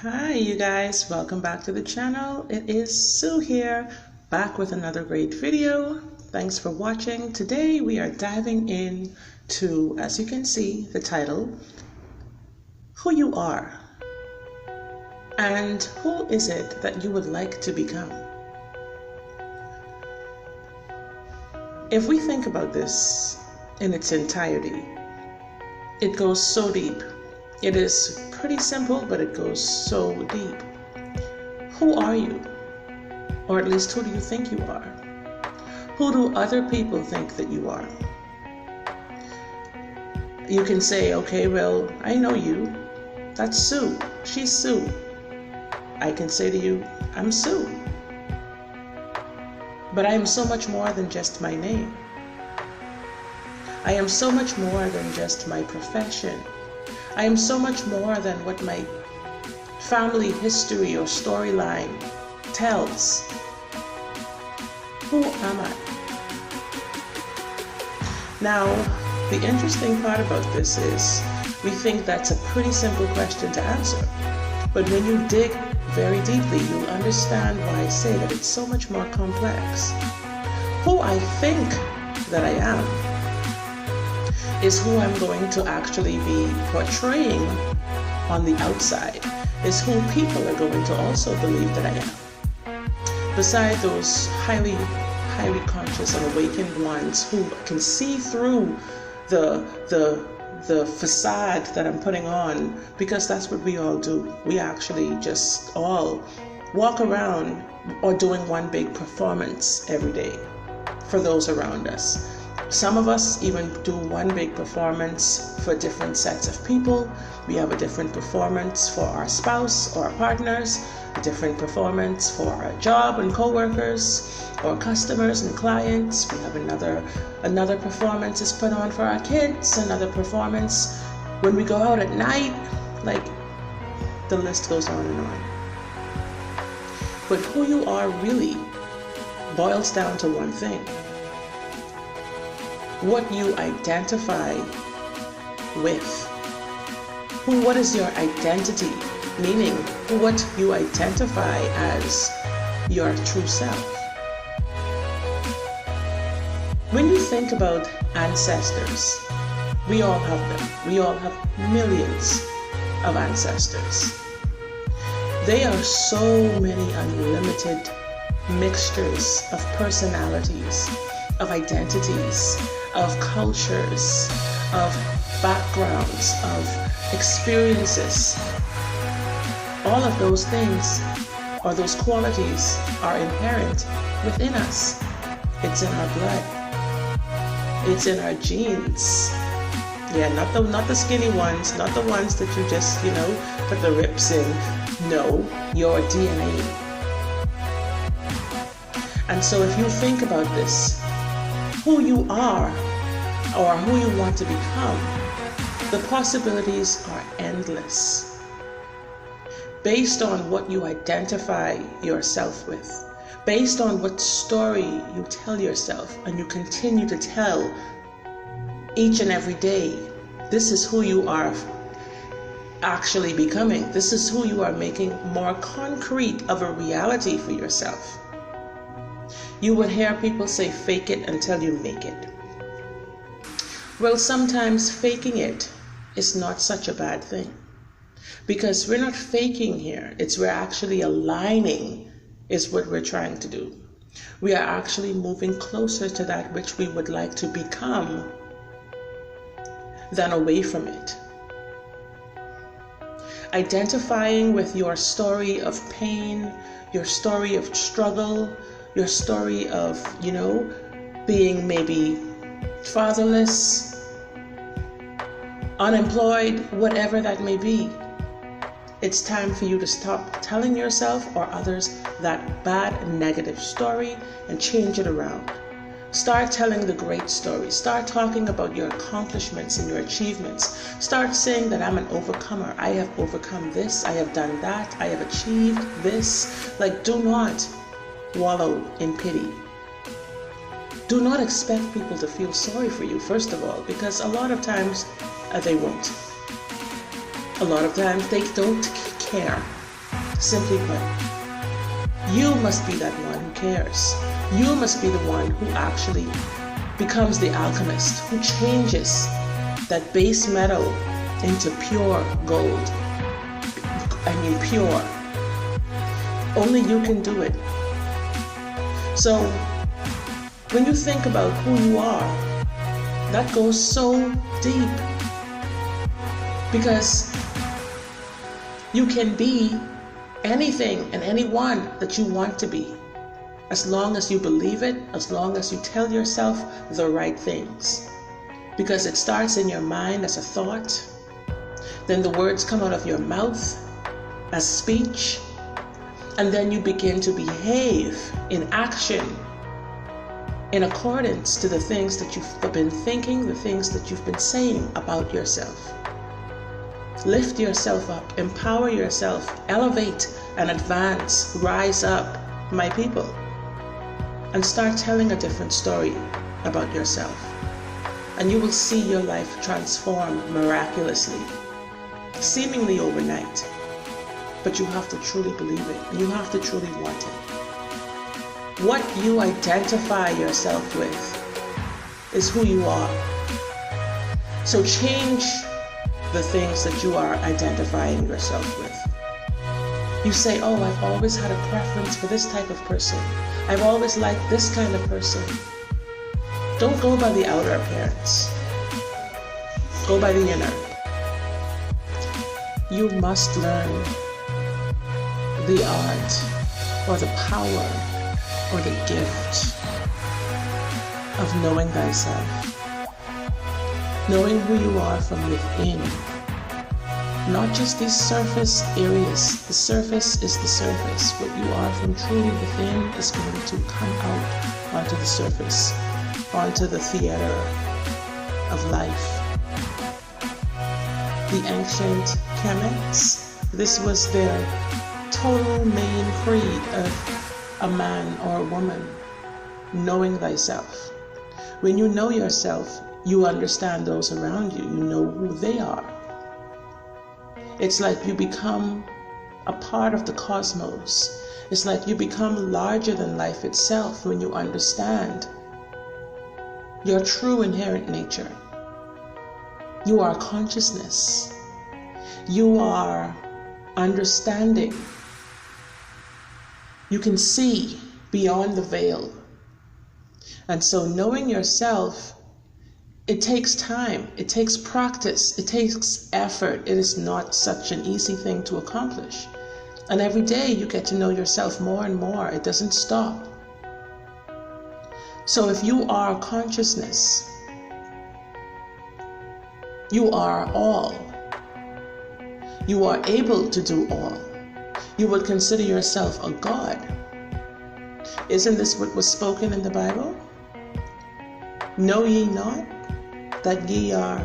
Hi you guys, welcome back to the channel. It is Sue here, back with another great video. Thanks for watching. Today we are diving in to, as you can see, the title, Who You Are, and who is it that you would like to become? If we think about this in its entirety, it goes so deep. It is pretty simple, but it goes so deep. Who are you? Or at least who do you think you are? Who do other people think that you are? You can say, okay, well, I know you. That's Sue. She's Sue. I can say to you, I'm Sue. But I am so much more than just my name. I am so much more than just my profession. I am so much more than what my family history or storyline tells. Who am I? Now, the interesting part about this is we think that's a pretty simple question to answer. But when you dig very deeply, you'll understand why I say that it's so much more complex. Who I think that I am is who I'm going to actually be portraying on the outside, is who people are going to also believe that I am. Beside those highly conscious and awakened ones who can see through the facade that I'm putting on, because that's what we all do. We actually just all walk around or doing one big performance every day for those around us. Some of us even do one big performance for different sets of people. We have a different performance for our spouse or our partners, a different performance for our job and co-workers or customers and clients. We have another performance is put on for our kids, another performance when we go out at night. Like, the list goes on and on. But who you are really boils down to one thing: what you identify with. What is your identity? Meaning, what you identify as your true self. When you think about ancestors, we all have them. We all have millions of ancestors. They are so many unlimited mixtures of personalities, of identities, of cultures, of backgrounds, of experiences. All of those things, or those qualities, are inherent within us. It's in our blood. It's in our genes. Yeah, not the skinny ones, not the ones that you just, put the rips in. No, your DNA. And so if you think about this, who you are or who you want to become, the possibilities are endless. Based on what you identify yourself with, based on what story you tell yourself and you continue to tell each and every day, this is who you are actually becoming. This is who you are making more concrete of a reality for yourself. You would hear people say, fake it until you make it. Well, sometimes faking it is not such a bad thing, because we're not faking here. We're actually aligning is what we're trying to do. We are actually moving closer to that which we would like to become than away from it. Identifying with your story of pain, your story of struggle, your story of, being maybe fatherless, unemployed, whatever that may be. It's time for you to stop telling yourself or others that bad, negative story and change it around. Start telling the great story. Start talking about your accomplishments and your achievements. Start saying that I'm an overcomer. I have overcome this. I have done that. I have achieved this. Do not wallow in pity. Do not expect people to feel sorry for you, first of all, because a lot of times they won't. A lot of times they don't care Simply put, you must be that one who cares. You must be the one who actually becomes the alchemist, who changes that base metal into pure gold. Pure. Only you can do it. So when you think about who you are, that goes so deep, because you can be anything and anyone that you want to be, as long as you believe it, as long as you tell yourself the right things. Because it starts in your mind as a thought, then the words come out of your mouth as speech, and then you begin to behave in action in accordance to the things that you've been thinking, the things that you've been saying about yourself. Lift yourself up, empower yourself, elevate and advance, rise up, my people, and start telling a different story about yourself. And you will see your life transform miraculously, seemingly overnight. But you have to truly believe it. You have to truly want it. What you identify yourself with is who you are. So change the things that you are identifying yourself with. You say, oh, I've always had a preference for this type of person. I've always liked this kind of person. Don't go by the outer appearance. Go by the inner. You must learn the art or the power or the gift of knowing thyself. Knowing who you are from within. Not just these surface areas. The surface is the surface. What you are from truly within is going to come out onto the surface, onto the theater of life. The ancient Kemetes, this was their total main creed of a man or a woman, knowing thyself. When you know yourself, you understand those around you. You know who they are. It's like you become a part of the cosmos. It's like you become larger than life itself when you understand your true inherent nature. You are consciousness. You are understanding. You can see beyond the veil. And so knowing yourself, it takes time, it takes practice, it takes effort. It is not such an easy thing to accomplish. And every day you get to know yourself more and more. It doesn't stop. So if you are consciousness, you are all. You are able to do all. You would consider yourself a god. Isn't this what was spoken in the Bible? Know ye not that ye are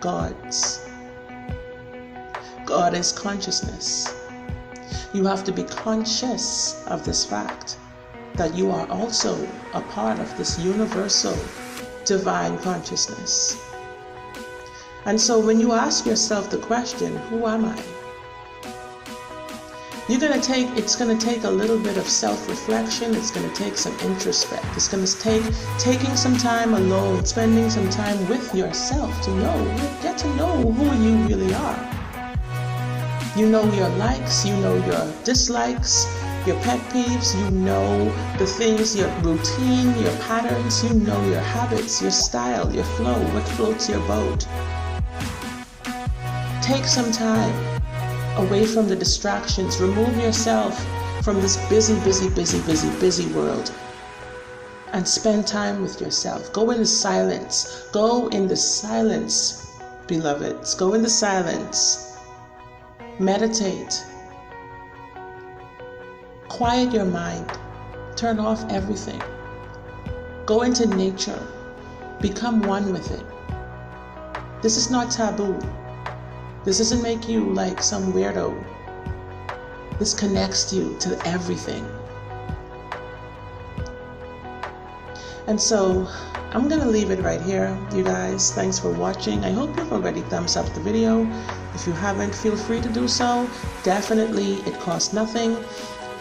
gods? God is consciousness. You have to be conscious of this fact that you are also a part of this universal divine consciousness. And so when you ask yourself the question, who am I? It's going to take a little bit of self-reflection. It's going to take some introspect. It's going to take taking some time alone, spending some time with yourself to get to know who you really are. You know your likes, you know your dislikes, your pet peeves, you know the things, your routine, your patterns, you know your habits, your style, your flow, what floats your boat. Take some time away from the distractions. Remove yourself from this busy world and spend time with yourself. Go in the silence. Go in the silence, beloveds. Go in the silence. Meditate. Quiet your mind. Turn off everything. Go into nature. Become one with it. This is not taboo. This doesn't make you like some weirdo. This connects you to everything. And so I'm going to leave it right here, you guys. Thanks for watching. I hope you've already thumbs up the video. If you haven't, feel free to do so. Definitely, it costs nothing.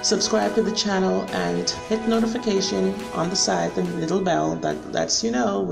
Subscribe to the channel and hit notification on the side, the little bell that lets you know